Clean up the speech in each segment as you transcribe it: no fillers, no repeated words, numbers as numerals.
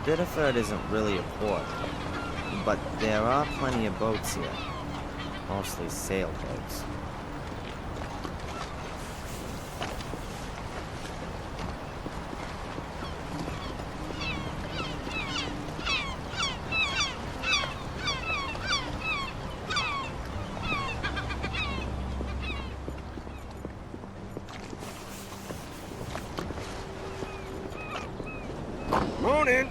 Biddeford isn't really a port, but there are plenty of boats here. Mostly sailboats. Come on in.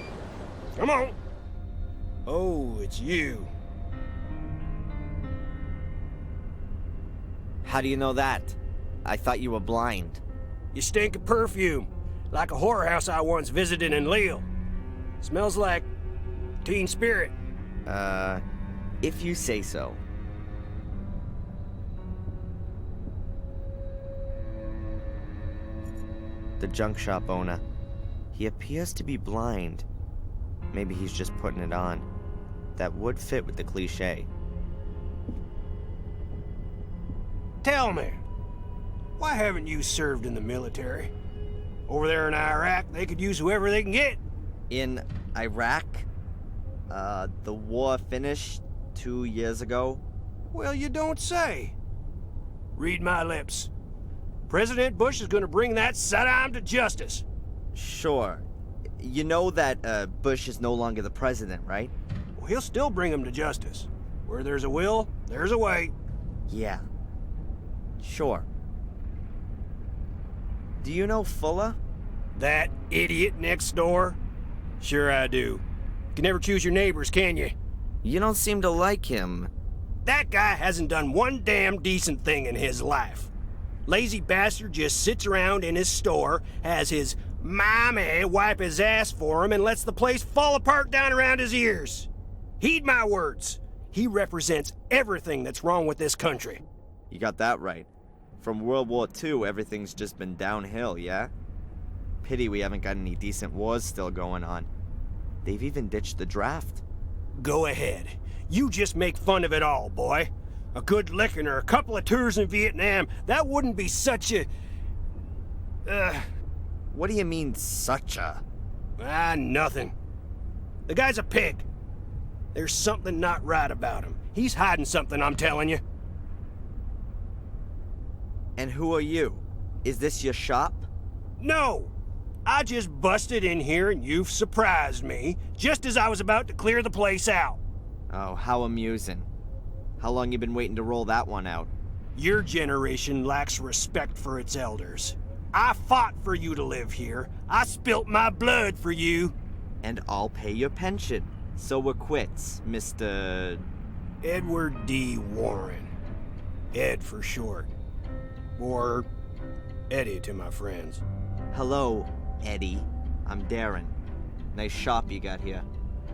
Come on. Oh, it's you. How do you know that? I thought you were blind. You stink of perfume, like a whorehouse I once visited in Lille. Smells like teen spirit. If you say so. The junk shop owner. He appears to be blind. Maybe he's just putting it on. That would fit with the cliché. Tell me, why haven't you served in the military? Over there in Iraq, they could use whoever they can get. In Iraq, the war finished 2 years ago. Well, you don't say. Read my lips. President Bush is gonna bring that Saddam to justice. Sure. You know that Bush is no longer the president, right? Well, he'll still bring him to justice. Where there's a will, there's a way. Yeah. Sure. Do you know Fuller? That idiot next door? Sure I do. You can never choose your neighbors, can you? You don't seem to like him. That guy hasn't done one damn decent thing in his life. Lazy bastard just sits around in his store, has his mommy wipe his ass for him, and lets the place fall apart down around his ears. Heed my words. He represents everything that's wrong with this country. You got that right. From World War II, everything's just been downhill, yeah? Pity we haven't got any decent wars still going on. They've even ditched the draft. Go ahead. You just make fun of it all, boy. A good licking or a couple of tours in Vietnam, that wouldn't be such a... What do you mean, such a? Nothing. The guy's a pig. There's something not right about him. He's hiding something, I'm telling you. And who are you? Is this your shop? No! I just busted in here and you've surprised me, just as I was about to clear the place out. Oh, how amusing. How long you been waiting to roll that one out? Your generation lacks respect for its elders. I fought for you to live here. I spilt my blood for you. And I'll pay your pension. So we're quits, Mr... Edward D. Warren. Ed for short. Or Eddie to my friends. Hello, Eddie. I'm Darren. Nice shop you got here.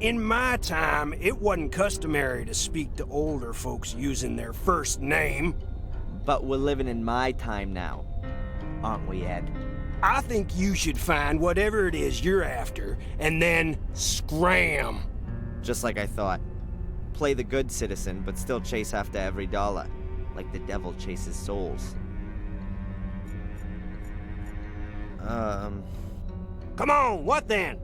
In my time, it wasn't customary to speak to older folks using their first name. But we're living in my time now, aren't we, Ed? I think you should find whatever it is you're after, and then scram. Just like I thought. Play the good citizen, but still chase after every dollar, like the devil chases souls. Come on, what then?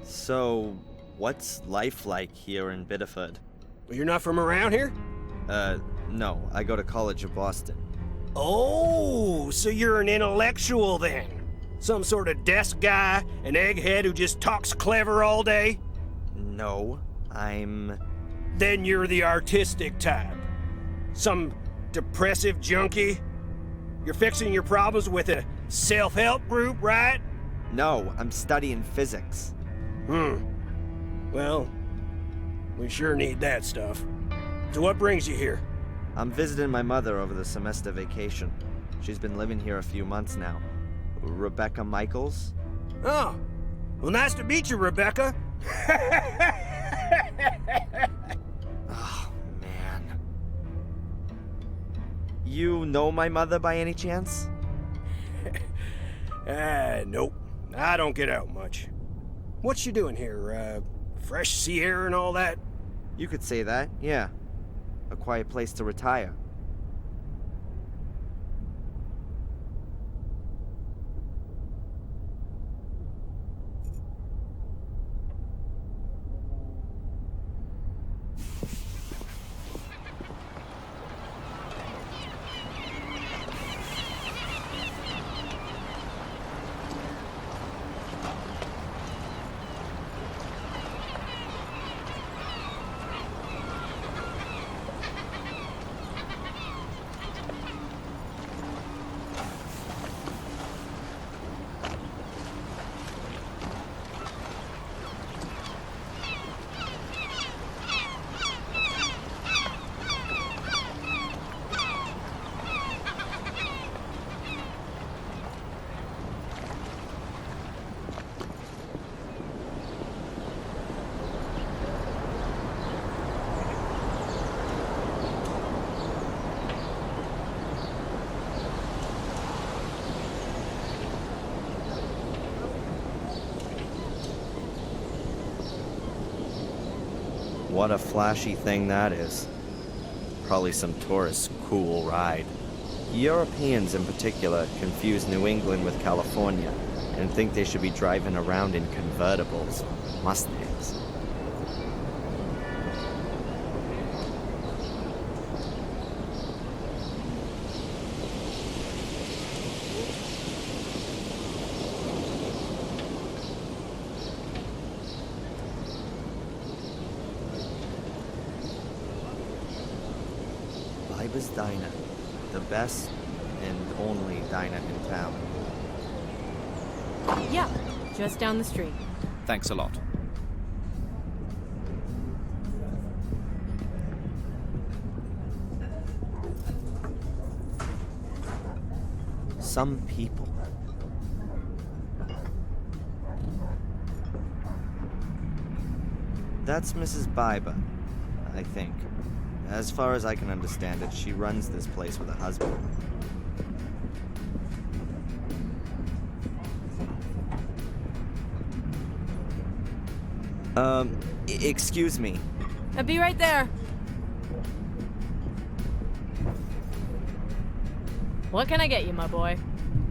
So, what's life like here in Biddeford? Well, you're not from around here? No. I go to college in Boston. Oh, so you're an intellectual then? Some sort of desk guy, an egghead who just talks clever all day? No, I'm... Then you're the artistic type. Some depressive junkie? You're fixing your problems with a self-help group, right? No, I'm studying physics. Well, we sure need that stuff. So what brings you here? I'm visiting my mother over the semester vacation. She's been living here a few months now. Rebecca Michaels? Oh, well, nice to meet you, Rebecca. Oh, man. You know my mother by any chance? Nope. I don't get out much. What's she doing here? Fresh sea air and all that? You could say that, yeah. A quiet place to retire. What a flashy thing that is. Probably some tourist's cool ride. Europeans in particular confuse New England with California and think they should be driving around in convertibles, Mustangs. Biba's Diner, the best and only diner in town. Yeah, just down the street. Thanks a lot. Some people. That's Mrs. Biba, I think. As far as I can understand it, she runs this place with a husband. Excuse me. I'll be right there. What can I get you, my boy?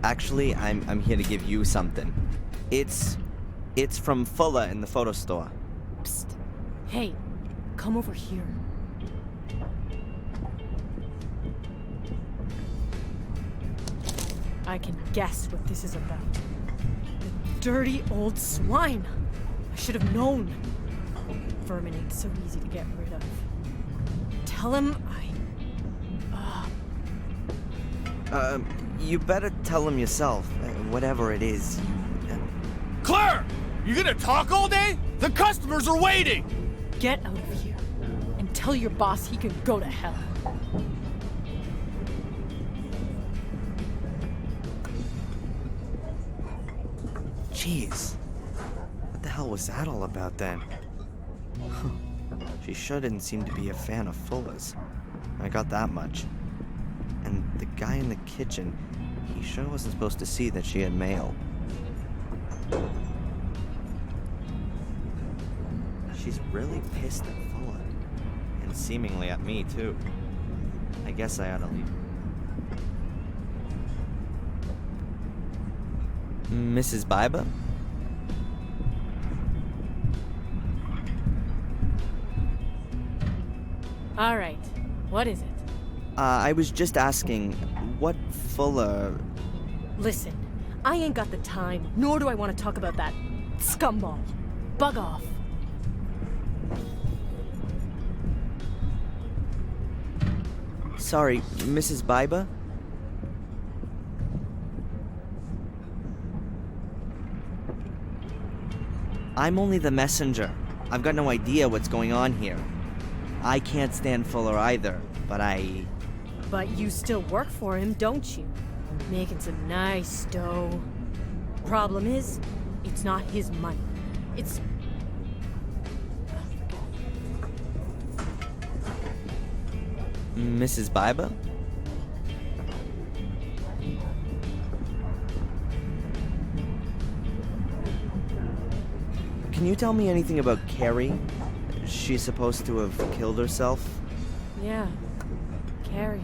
Actually, I'm here to give you something. It's from Fuller in the photo store. Psst. Hey, come over here. I can guess what this is about. The dirty old swine. I should have known. Vermin ain't so easy to get rid of. Tell him You better tell him yourself. Whatever it is. Claire! You gonna talk all day? The customers are waiting! Get out of here and tell your boss he can go to hell. Jeez. What the hell was that all about then? She sure didn't seem to be a fan of Fuller's. I got that much. And the guy in the kitchen, he sure wasn't supposed to see that she had mail. She's really pissed at Fuller. And seemingly at me, too. I guess I ought to leave. Mrs. Biba? All right, what is it? I was just asking, what Fuller... Listen, I ain't got the time, nor do I want to talk about that scumball. Bug off. Sorry, Mrs. Biba? I'm only the messenger. I've got no idea what's going on here. I can't stand Fuller either, but But you still work for him, don't you? Making some nice dough. Problem is, it's not his money. It's... Mrs. Biba? Can you tell me anything about Carrie? She's supposed to have killed herself? Yeah, Carrie.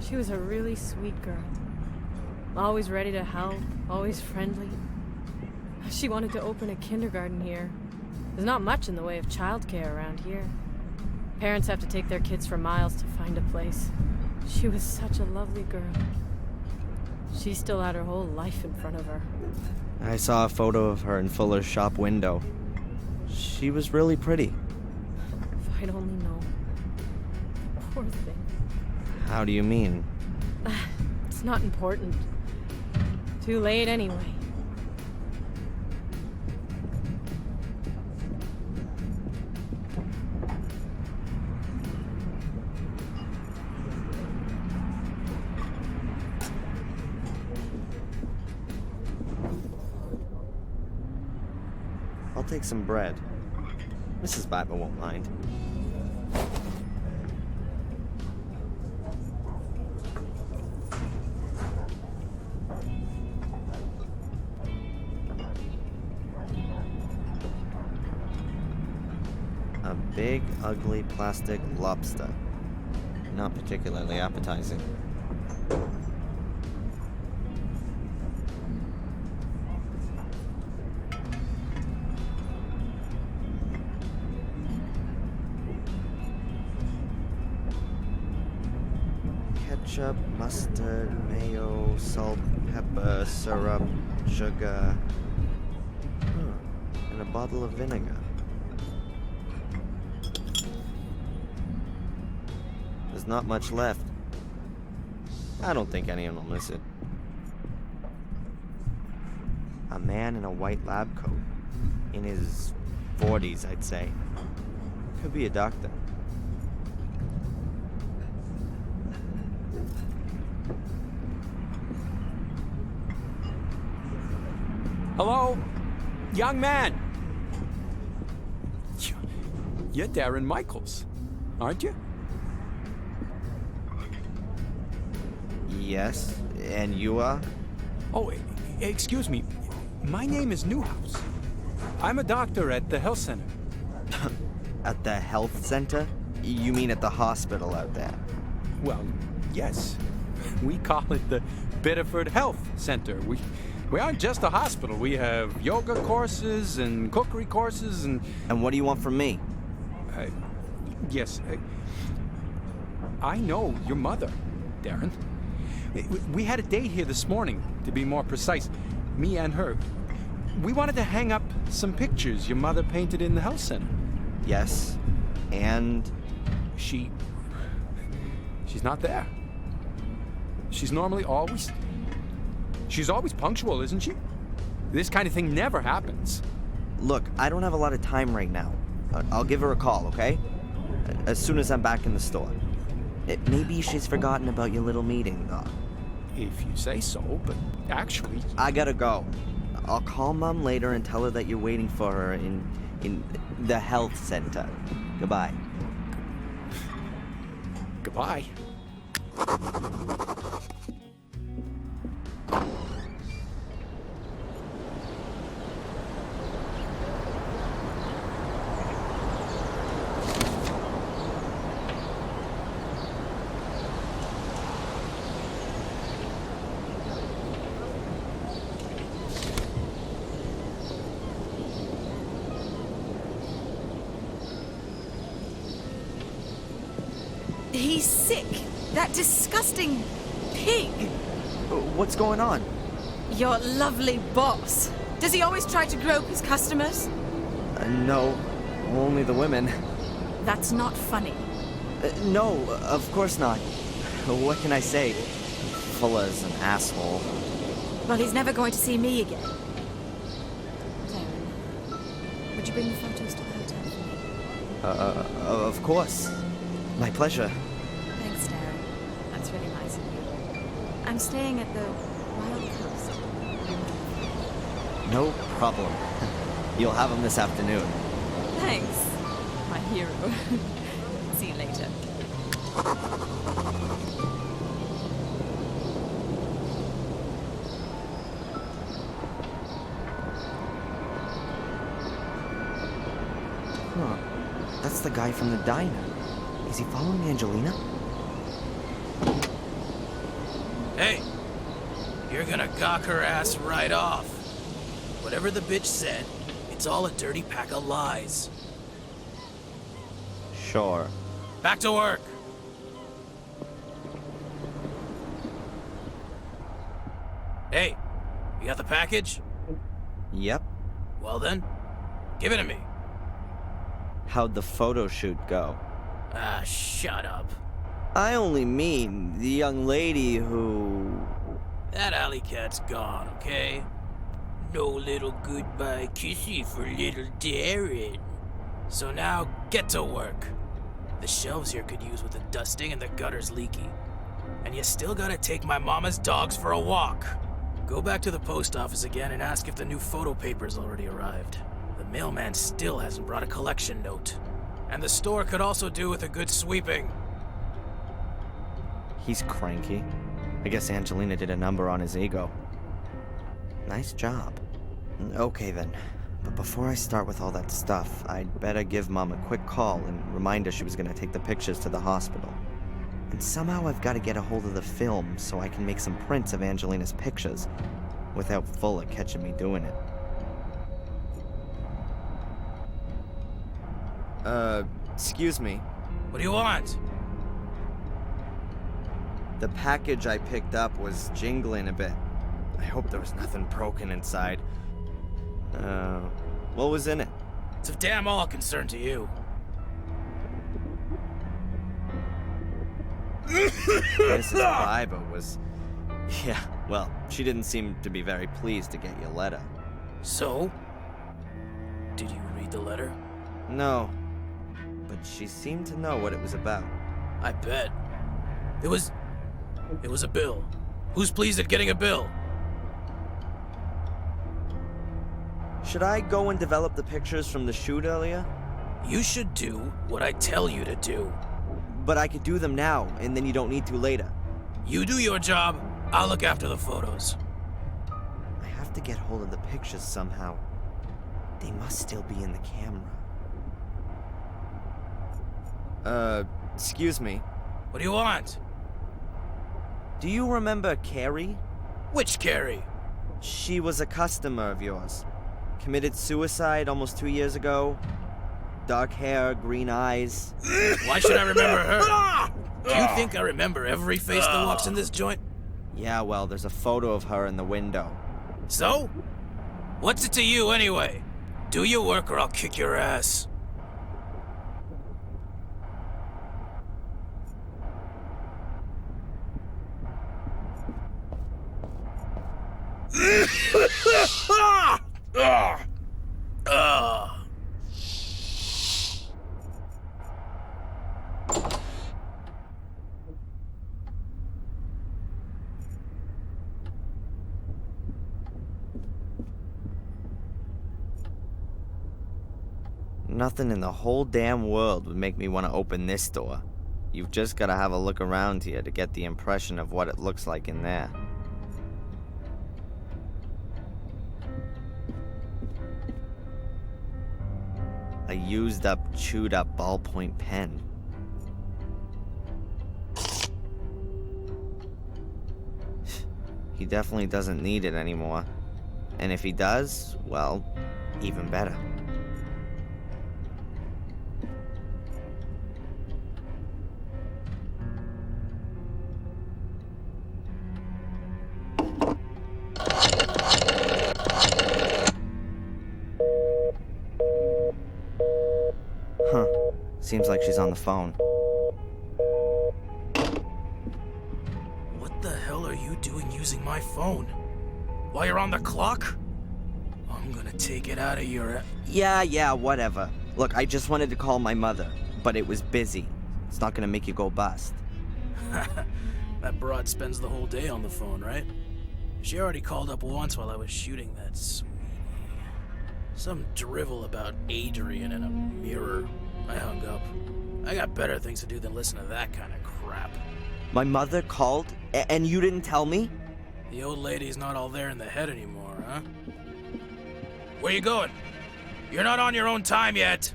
She was a really sweet girl. Always ready to help, always friendly. She wanted to open a kindergarten here. There's not much in the way of childcare around here. Parents have to take their kids for miles to find a place. She was such a lovely girl. She still had her whole life in front of her. I saw a photo of her in Fuller's shop window. She was really pretty. If I'd only known. Poor thing. How do you mean? It's not important. Too late anyway. I'll take some bread. Mrs. Biba won't mind. A big, ugly plastic lobster. Not particularly appetizing. Ketchup, mustard, mayo, salt, pepper, syrup, sugar, and a bottle of vinegar. There's not much left. I don't think anyone will miss it. A man in a white lab coat. In his 40s, I'd say. Could be a doctor. Hello? Young man! You're Darren Michaels, aren't you? Yes, and you are? Oh, excuse me. My name is Newhouse. I'm a doctor at the health center. At the health center? You mean at the hospital out there? Well, yes. We call it the Biddeford Health Center. We aren't just a hospital. We have yoga courses and cookery courses and... And what do you want from me? Yes. I know your mother, Darren. We had a date here this morning, to be more precise. Me and her. We wanted to hang up some pictures your mother painted in the health center. Yes, and... She's not there. She's always punctual, isn't she? This kind of thing never happens. Look, I don't have a lot of time right now. I'll give her a call, okay? As soon as I'm back in the store. Maybe she's forgotten about your little meeting, though. If you say so, but actually... I gotta go. I'll call Mom later and tell her that you're waiting for her in the health center. Goodbye. Goodbye. He's sick. That disgusting pig. What's going on? Your lovely boss. Does he always try to grope his customers? No, only the women. That's not funny. No, of course not. What can I say? Fuller's an asshole. Well, he's never going to see me again. Darren, would you bring the photos to the hotel for me? Of course. My pleasure. Thanks, Darren. That's really nice of you. I'm staying at the Wild Coast. No problem. You'll have them this afternoon. Thanks, my hero. See you later. Huh. That's the guy from the diner. Is he following Angelina? Hey, you're gonna gawk her ass right off. Whatever the bitch said, it's all a dirty pack of lies. Sure. Back to work. Hey, you got the package? Yep. Well then, give it to me. How'd the photo shoot go? Ah, shut up. I only mean the young lady who... That alley cat's gone, okay? No little goodbye kissy for little Darren. So now, get to work. The shelves here could use with a dusting and the gutter's leaky. And you still gotta take my mama's dogs for a walk. Go back to the post office again and ask if the new photo paper's already arrived. The mailman still hasn't brought a collection note. And the store could also do with a good sweeping. He's cranky. I guess Angelina did a number on his ego. Nice job. Okay then. But before I start with all that stuff, I'd better give Mom a quick call and remind her she was gonna take the pictures to the hospital. And somehow I've got to get a hold of the film so I can make some prints of Angelina's pictures without Fuller catching me doing it. Excuse me. What do you want? The package I picked up was jingling a bit. I hope there was nothing broken inside. What was in it? It's of damn all concern to you. Mrs. Biber was... Yeah, well, she didn't seem to be very pleased to get your letter. So? Did you read the letter? No, but she seemed to know what it was about. I bet. It was a bill. Who's pleased at getting a bill? Should I go and develop the pictures from the shoot earlier? You should do what I tell you to do. But I could do them now, and then you don't need to later. You do your job, I'll look after the photos. I have to get hold of the pictures somehow. They must still be in the camera. Excuse me. What do you want? Do you remember Carrie? Which Carrie? She was a customer of yours. Committed suicide almost 2 years ago. Dark hair, green eyes. Why should I remember her? Do you think I remember every face that walks in this joint? Yeah, well, there's a photo of her in the window. So? What's it to you anyway? Do your work or I'll kick your ass. Nothing in the whole damn world would make me want to open this door. You've just got to have a look around here to get the impression of what it looks like in there. A used up, chewed up ballpoint pen. He definitely doesn't need it anymore. And if he does, well, even better. Huh. Seems like she's on the phone. What the hell are you doing using my phone? While you're on the clock? I'm gonna take it out of your... Yeah, whatever. Look, I just wanted to call my mother, but it was busy. It's not gonna make you go bust. That broad spends the whole day on the phone, right? She already called up once while I was shooting that sweetie. Some drivel about Adrian in a mirror. I hung up. I got better things to do than listen to that kind of crap. My mother called, and you didn't tell me? The old lady's not all there in the head anymore, huh? Where you going? You're not on your own time yet.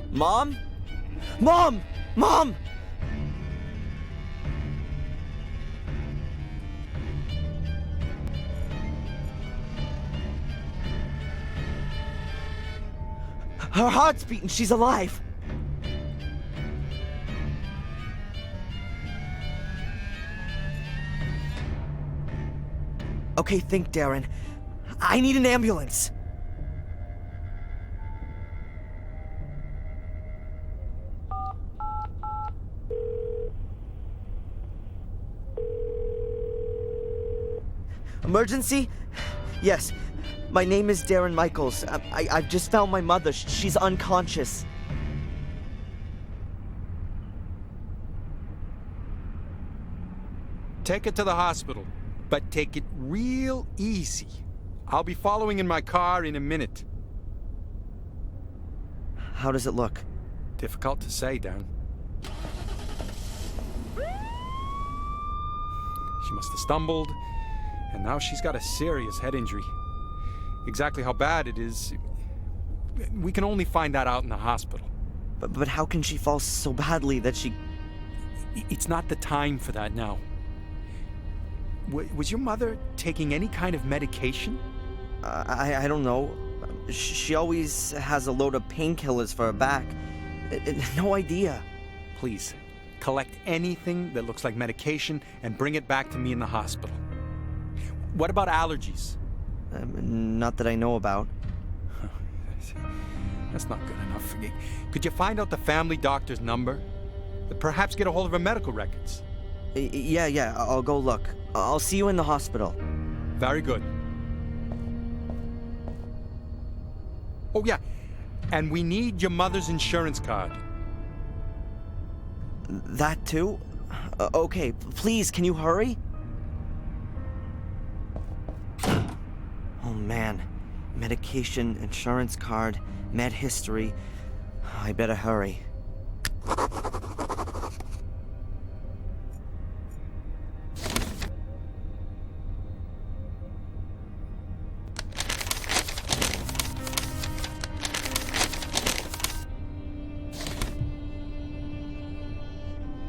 Mom? Mom! Mom! Her heart's beating. She's alive. Okay, think, Darren. I need an ambulance. Emergency? Yes. My name is Darren Michaels. I've just found my mother. She's unconscious. Take it to the hospital, but take it real easy. I'll be following in my car in a minute. How does it look? Difficult to say, Darren. She must have stumbled, and now she's got a serious head injury. Exactly how bad it is, we can only find that out in the hospital. But how can she fall so badly that she... It's not the time for that now. Was your mother taking any kind of medication? I don't know. She always has a load of painkillers for her back. No idea. Please, collect anything that looks like medication and bring it back to me in the hospital. What about allergies? Not that I know about. That's not good enough. Could you find out the family doctor's number? Perhaps get a hold of her medical records. Yeah, I'll go look. I'll see you in the hospital. Very good. Oh, yeah. And we need your mother's insurance card. That too? Okay, please, can you hurry? Oh man. Medication, insurance card, med history. I better hurry.